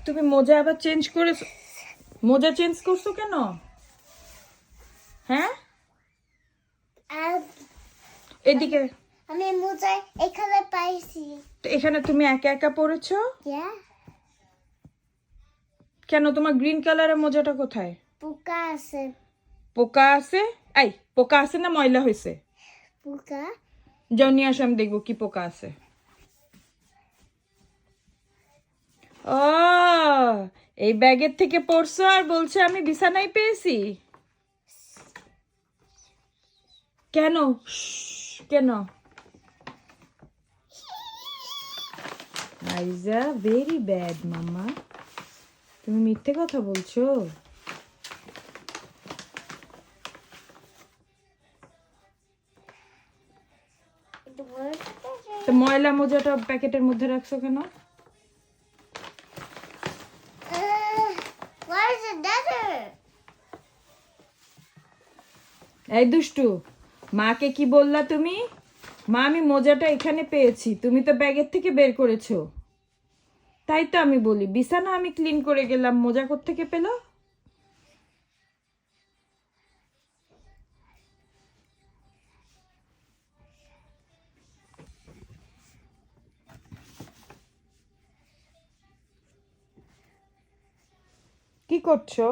তুমি মোজা আবার চেঞ্জ করেছো? মোজা চেঞ্জ করছো কেন? হ্যাঁ, এদিকে। আমি মোজা এখানে পাইছি। তো এখানে তুমি একা একা পড়েছো কেন? তোমার গ্রিন কালারের মোজাটা কোথায়? পোকা আছে। পোকা আছে? আই, পোকা আছে না ময়লা হয়েছে? পোকা। যাও নিয়ে আসো, আমি দেখবো কি পোকা আছে। ও, এই ব্যাগের থেকে পড়ছো আর বলছে আমি বিছানায় পেয়েছি? কেন? কেন? আইজা ভেরি ব্যাড মাম্মা, তুমি মিথ্যে কথা বলছো। তো ময়লা মোজাটা প্যাকেটের মধ্যে রাখছো কেন? Where's the desert? এই দুষ্টু, মাকে কি বললা তুমি? মা, আমি মোজাটা এখানে পেয়েছি, তুমি তো ব্যাগের থেকে বের করেছো। তাই তো আমি বলি, বিছানা আমি ক্লিন করে গেলাম, মোজা কোত্থেকে পেলো? কি করছো?